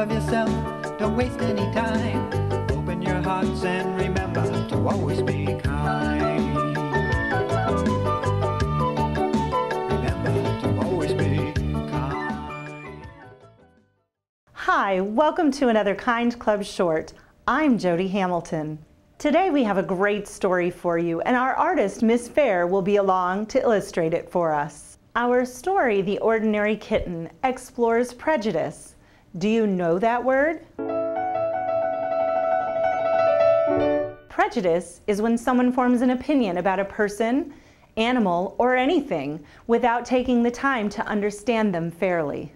of yourself, don't waste any time. Open your hearts and remember to always be kind. Remember to always be kind. Hi, welcome to another Kind Club Short. I'm Jody Hamilton. Today we have a great story for you, and our artist, Miss Fair, will be along to illustrate it for us. Our story, The Ordinary Kitten, explores prejudice. Do you know that word? Prejudice is when someone forms an opinion about a person, animal, or anything without taking the time to understand them fairly.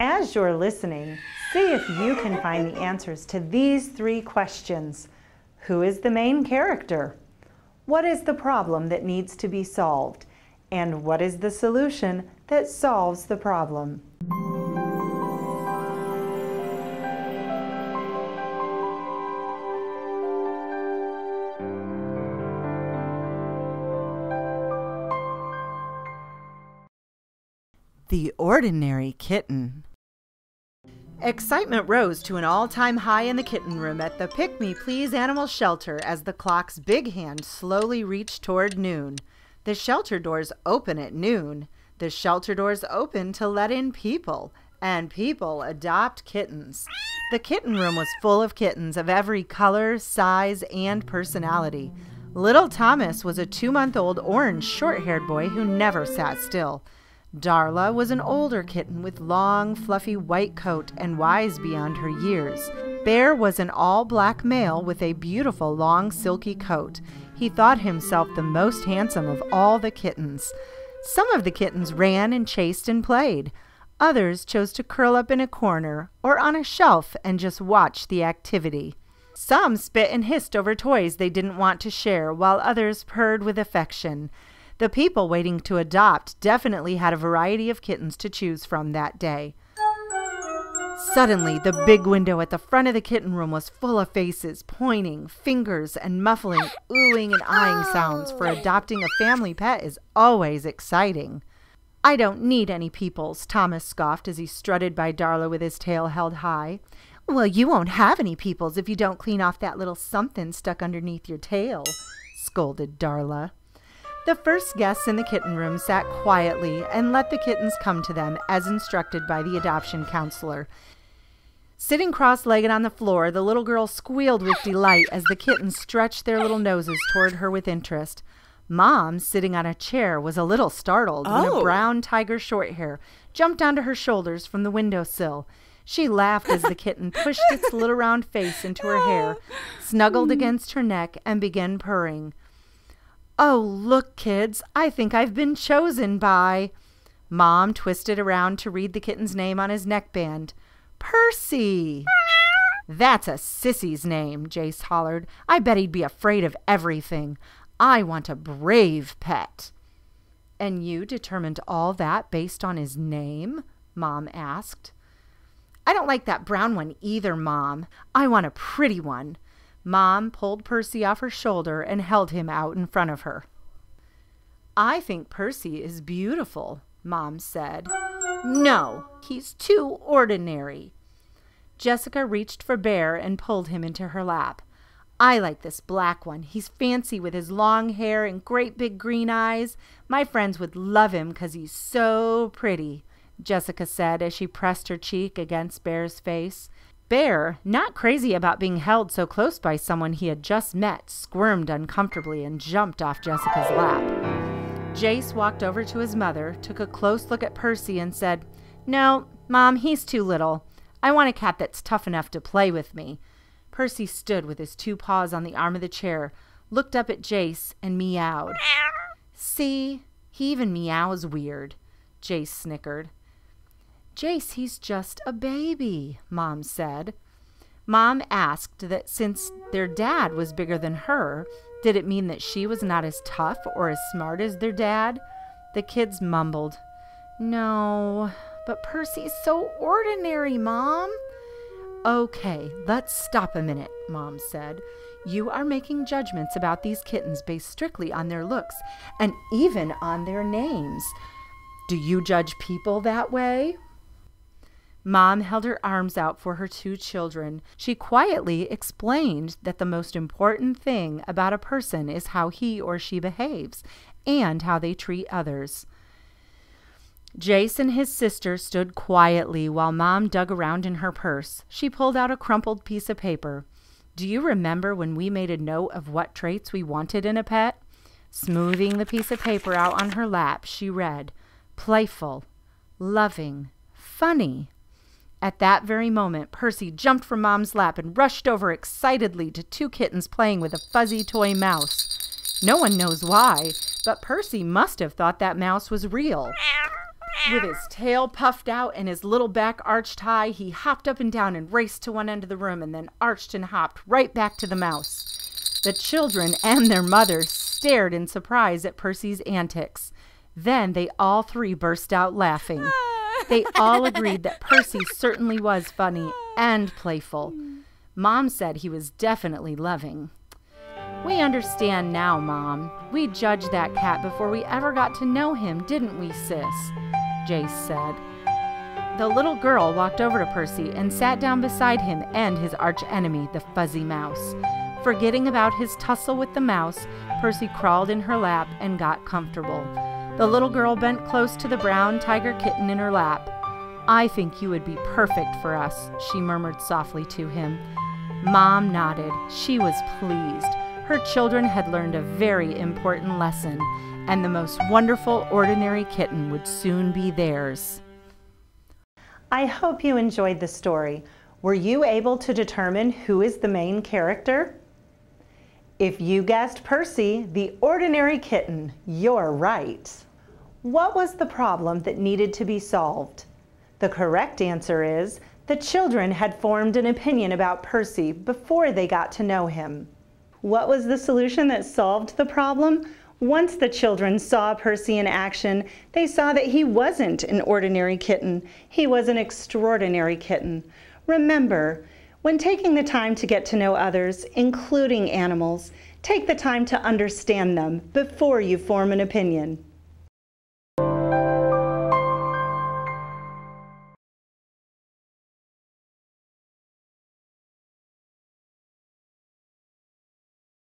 As you're listening, see if you can find the answers to these 3 questions. Who is the main character? What is the problem that needs to be solved? And what is the solution that solves the problem? The Ordinary Kitten. Excitement rose to an all-time high in the kitten room at the Pick Me Please Animal Shelter as the clock's big hand slowly reached toward noon. The shelter doors open at noon. The shelter doors open to let in people, and people adopt kittens. The kitten room was full of kittens of every color, size, and personality. Little Thomas was a 2-month-old orange short-haired boy who never sat still. Darla was an older kitten with long, fluffy white coat and wise beyond her years. Bear was an all-black male with a beautiful, long, silky coat. He thought himself the most handsome of all the kittens. Some of the kittens ran and chased and played. Others chose to curl up in a corner or on a shelf and just watch the activity. Some spit and hissed over toys they didn't want to share, while others purred with affection. The people waiting to adopt definitely had a variety of kittens to choose from that day. Suddenly, the big window at the front of the kitten room was full of faces, pointing, fingers, and muffling oohing and eyeing sounds, for adopting a family pet is always exciting. "I don't need any peoples," Thomas scoffed as he strutted by Darla with his tail held high. "Well, you won't have any peoples if you don't clean off that little something stuck underneath your tail," scolded Darla. The first guests in the kitten room sat quietly and let the kittens come to them as instructed by the adoption counselor. Sitting cross-legged on the floor, the little girl squealed with delight as the kittens stretched their little noses toward her with interest. Mom, sitting on a chair, was a little startled when a brown tiger shorthair jumped onto her shoulders from the windowsill. She laughed as the kitten pushed its little round face into her hair, snuggled against her neck, and began purring. "Oh, look, kids, I think I've been chosen by—" Mom twisted around to read the kitten's name on his neckband. "Percy!" "That's a sissy's name," Jace hollered. "I bet he'd be afraid of everything. I want a brave pet." "And you determined all that based on his name?" Mom asked. "I don't like that brown one either, Mom. I want a pretty one." Mom pulled Percy off her shoulder and held him out in front of her. "I think Percy is beautiful," Mom said. "No, he's too ordinary." Jessica reached for Bear and pulled him into her lap. "I like this black one. He's fancy with his long hair and great big green eyes. My friends would love him 'cause he's so pretty," Jessica said as she pressed her cheek against Bear's face. Bear, not crazy about being held so close by someone he had just met, squirmed uncomfortably and jumped off Jessica's lap. Jace walked over to his mother, took a close look at Percy, and said, "No, Mom, he's too little. I want a cat that's tough enough to play with me." Percy stood with his 2 paws on the arm of the chair, looked up at Jace, and meowed. "See, he even meows weird," Jace snickered. "Jace, he's just a baby," Mom said. Mom asked that since their dad was bigger than her, did it mean that she was not as tough or as smart as their dad? The kids mumbled, "No, but Percy's so ordinary, Mom." "Okay, let's stop a minute," Mom said. "You are making judgments about these kittens based strictly on their looks and even on their names. Do you judge people that way?" Mom held her arms out for her two children. She quietly explained that the most important thing about a person is how he or she behaves and how they treat others. Jace and his sister stood quietly while Mom dug around in her purse. She pulled out a crumpled piece of paper. "Do you remember when we made a note of what traits we wanted in a pet?" Smoothing the piece of paper out on her lap, she read, "Playful, loving, funny." At that very moment, Percy jumped from Mom's lap and rushed over excitedly to two kittens playing with a fuzzy toy mouse. No one knows why, but Percy must have thought that mouse was real. With his tail puffed out and his little back arched high, he hopped up and down and raced to one end of the room and then arched and hopped right back to the mouse. The children and their mother stared in surprise at Percy's antics. Then they all three burst out laughing. They all agreed that Percy certainly was funny and playful. Mom said he was definitely loving. "We understand now, Mom. We judged that cat before we ever got to know him, didn't we, sis?" Jace said. The little girl walked over to Percy and sat down beside him and his archenemy, the fuzzy mouse. Forgetting about his tussle with the mouse, Percy crawled in her lap and got comfortable. The little girl bent close to the brown tiger kitten in her lap. "I think you would be perfect for us," she murmured softly to him. Mom nodded. She was pleased. Her children had learned a very important lesson, and the most wonderful ordinary kitten would soon be theirs. I hope you enjoyed the story. Were you able to determine who is the main character? If you guessed Percy, the ordinary kitten, you're right. What was the problem that needed to be solved? The correct answer is the children had formed an opinion about Percy before they got to know him. What was the solution that solved the problem? Once the children saw Percy in action, they saw that he wasn't an ordinary kitten. He was an extraordinary kitten. Remember, when taking the time to get to know others, including animals, take the time to understand them before you form an opinion.